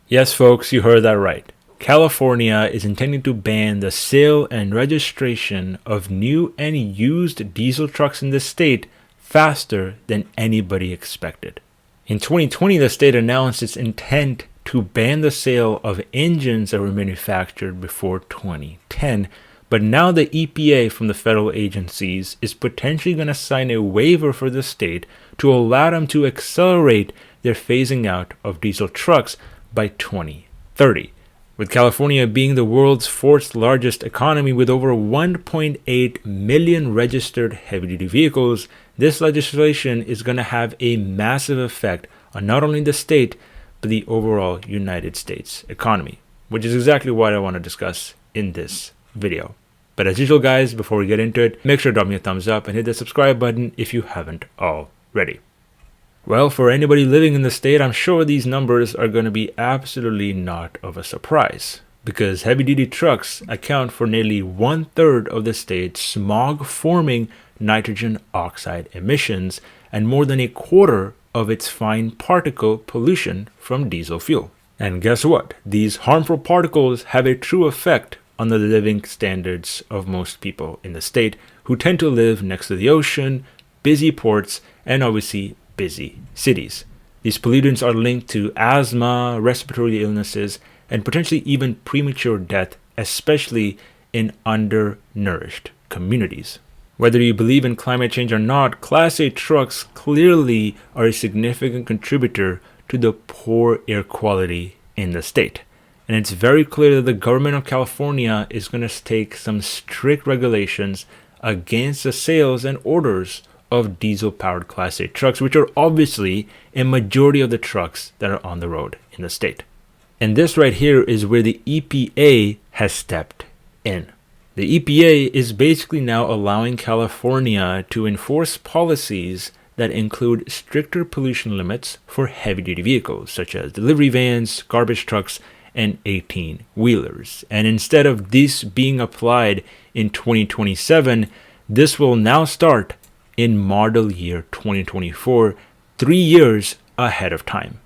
Yes, folks, you heard that right. California is intending to ban the sale and registration of new and used diesel trucks in the state faster than anybody expected. In 2020, the state announced its intent to ban the sale of engines that were manufactured before 2010, but now the EPA from the federal agencies is potentially going to sign a waiver for the state to allow them to accelerate their phasing out of diesel trucks by 2030. With California being the world's fourth largest economy with over 1.8 million registered heavy-duty vehicles, this legislation is going to have a massive effect on not only the state, but the overall United States economy, which is exactly what I want to discuss in this video. But as usual, guys, before we get into it, make sure to drop me a thumbs up and hit the subscribe button if you haven't already. Well, for anybody living in the state, I'm sure these numbers are going to be absolutely not of a surprise, because heavy-duty trucks account for nearly 1/3 of the state's smog-forming nitrogen oxide emissions and more than 1/4 of its fine particle pollution from diesel fuel. And guess what? These harmful particles have a true effect on the living standards of most people in the state who tend to live next to the ocean, busy ports, and obviously busy cities. These pollutants are linked to asthma, respiratory illnesses, and potentially even premature death, especially in undernourished communities. Whether you believe in climate change or not, Class A trucks clearly are a significant contributor to the poor air quality in the state. And it's very clear that the government of California is going to take some strict regulations against the sales and orders of diesel-powered Class A trucks, which are obviously a majority of the trucks that are on the road in the state. And this right here is where the EPA has stepped in. The EPA is basically now allowing California to enforce policies that include stricter pollution limits for heavy-duty vehicles, such as delivery vans, garbage trucks, and 18-wheelers. And instead of this being applied in 2027, this will now start in model year 2024, 3 years ahead of time.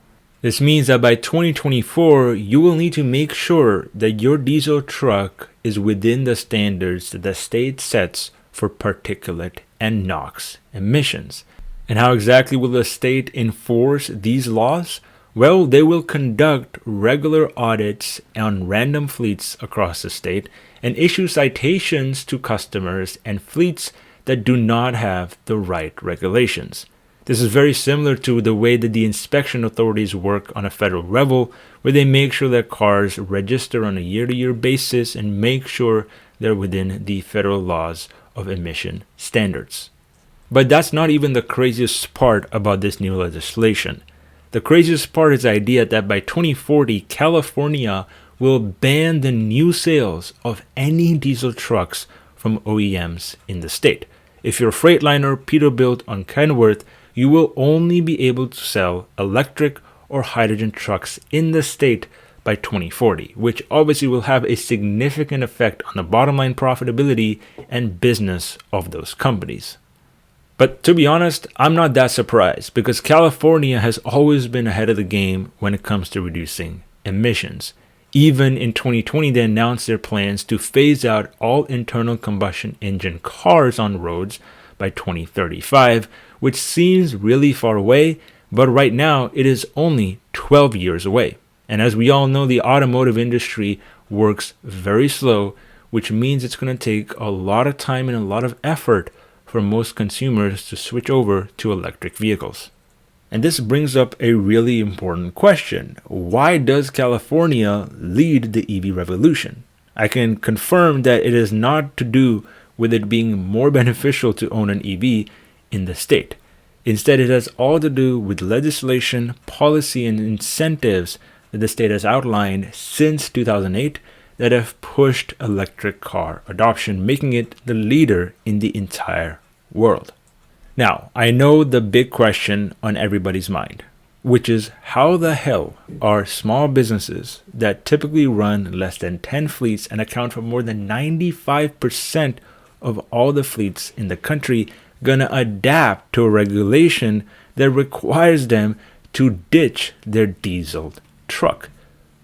This means that by 2024, you will need to make sure that your diesel truck is within the standards that the state sets for particulate and NOx emissions. And how exactly will the state enforce these laws? Well, they will conduct regular audits on random fleets across the state and issue citations to customers and fleets that do not have the right regulations. This is very similar to the way that the inspection authorities work on a federal level, where they make sure that cars register on a year-to-year basis and make sure they're within the federal laws of emission standards. But that's not even the craziest part about this new legislation. The craziest part is the idea that by 2040, California will ban the new sales of any diesel trucks from OEMs in the state. If you're a Freightliner Peterbilt on Kenworth, you will only be able to sell electric or hydrogen trucks in the state by 2040, which obviously will have a significant effect on the bottom line profitability and business of those companies. But to be honest, I'm not that surprised, because California has always been ahead of the game when it comes to reducing emissions. Even in 2020, they announced their plans to phase out all internal combustion engine cars on roads by 2035, which seems really far away, but right now it is only 12 years away. And as we all know, the automotive industry works very slow, which means it's going to take a lot of time and a lot of effort for most consumers to switch over to electric vehicles. And this brings up a really important question. Why does California lead the EV revolution? I can confirm that it is not to do with it being more beneficial to own an EV in the state. Instead, it has all to do with legislation, policy, and incentives that the state has outlined since 2008 that have pushed electric car adoption, making it the leader in the entire world. Now, I know the big question on everybody's mind, which is how the hell are small businesses that typically run less than 10 fleets and account for more than 95% of all the fleets in the country gonna adapt to a regulation that requires them to ditch their diesel truck?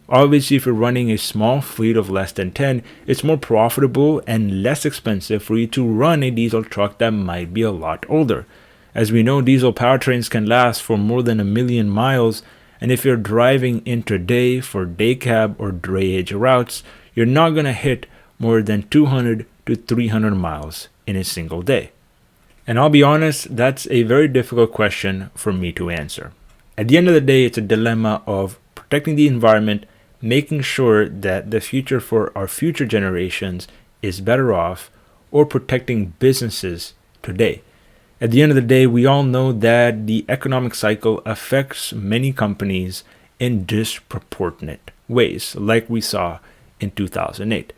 Obviously, if you're running a small fleet of less than 10, it's more profitable and less expensive for you to run a diesel truck that might be a lot older. As we know, diesel powertrains can last for more than 1,000,000 miles, and if you're driving intraday for day cab or drayage routes, you're not going to hit more than 200 to 300 miles in a single day. And I'll be honest, that's a very difficult question for me to answer. At the end of the day, it's a dilemma of protecting the environment, making sure that the future for our future generations is better off, or protecting businesses today. At the end of the day, we all know that the economic cycle affects many companies in disproportionate ways, like we saw in 2008.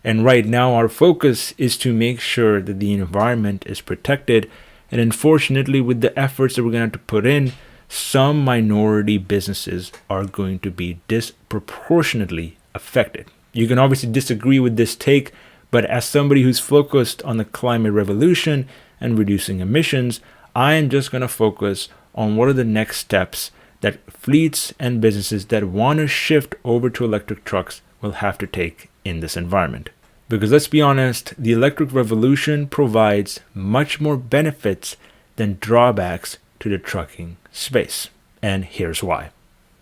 And right now, our focus is to make sure that the environment is protected. And unfortunately, with the efforts that we're going to have to put in, some minority businesses are going to be disproportionately affected. You can obviously disagree with this take, but as somebody who's focused on the climate revolution and reducing emissions, I am just going to focus on what are the next steps that fleets and businesses that want to shift over to electric trucks will have to take in this environment. Because let's be honest, the electric revolution provides much more benefits than drawbacks to the trucking space. And here's why.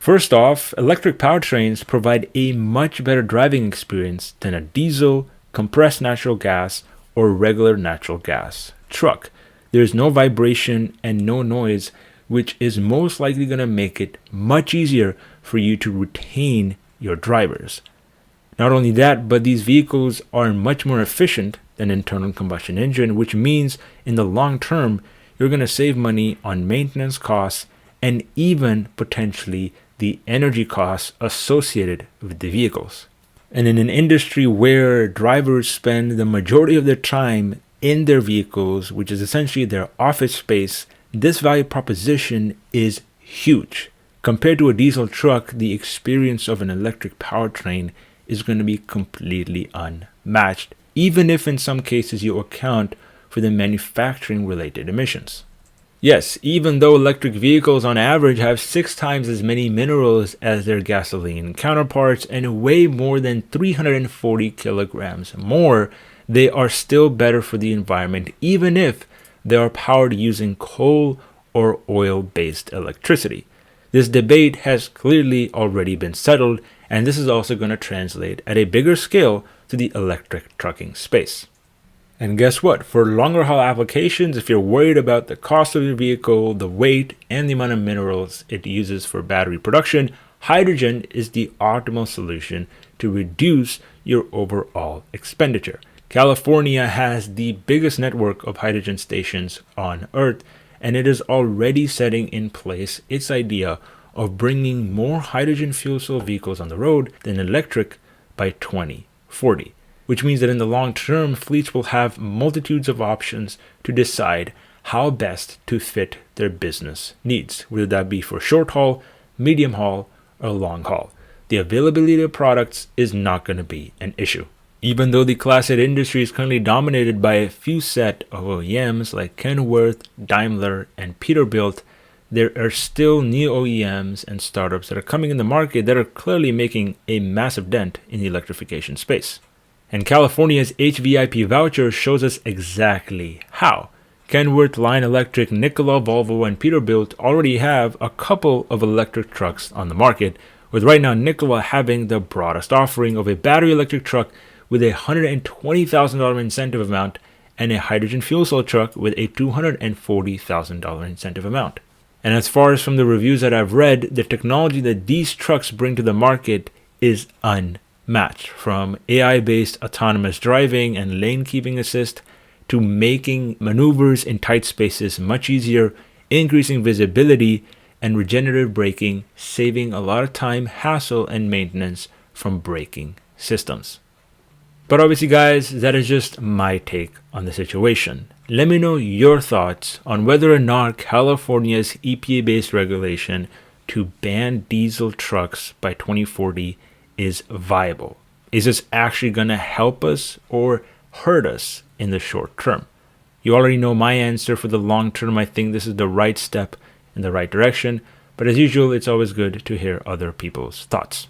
First off, electric powertrains provide a much better driving experience than a diesel, compressed natural gas, or regular natural gas truck. There is no vibration and no noise, which is most likely going to make it much easier for you to retain your drivers. Not only that, but these vehicles are much more efficient than internal combustion engine, which means in the long term, you're going to save money on maintenance costs and even potentially the energy costs associated with the vehicles. And in an industry where drivers spend the majority of their time in their vehicles, which is essentially their office space, this value proposition is huge. Compared to a diesel truck, the experience of an electric powertrain is going to be completely unmatched, even if in some cases you account for the manufacturing related emissions. Yes, even though electric vehicles on average have 6 times as many minerals as their gasoline counterparts and weigh more than 340 kilograms more, they are still better for the environment, even if they are powered using coal or oil-based electricity. This debate has clearly already been settled, and this is also going to translate at a bigger scale to the electric trucking space. And guess what? For longer haul applications, if you're worried about the cost of your vehicle, the weight, and the amount of minerals it uses for battery production, hydrogen is the optimal solution to reduce your overall expenditure. California has the biggest network of hydrogen stations on Earth, and it is already setting in place its idea of bringing more hydrogen fuel cell vehicles on the road than electric by 2040, which means that in the long term, fleets will have multitudes of options to decide how best to fit their business needs, whether that be for short haul, medium haul, or long haul. The availability of products is not going to be an issue. Even though the Class 8 industry is currently dominated by a few set of OEMs like Kenworth, Daimler, and Peterbilt, there are still new OEMs and startups that are coming in the market that are clearly making a massive dent in the electrification space. And California's HVIP voucher shows us exactly how. Kenworth, Lion Electric, Nikola, Volvo, and Peterbilt already have a couple of electric trucks on the market, with right now Nikola having the broadest offering of a battery electric truck with a $120,000 incentive amount and a hydrogen fuel cell truck with a $240,000 incentive amount. And as far as from the reviews that I've read, the technology that these trucks bring to the market is unmatched, from AI-based autonomous driving and lane keeping assist to making maneuvers in tight spaces much easier, increasing visibility, and regenerative braking, saving a lot of time, hassle, and maintenance from braking systems. But obviously, guys, that is just my take on the situation. Let me know your thoughts on whether or not California's EPA-based regulation to ban diesel trucks by 2040 is viable. Is this actually going to help us or hurt us in the short term? You already know my answer. For the long term, I think this is the right step in the right direction. But as usual, it's always good to hear other people's thoughts.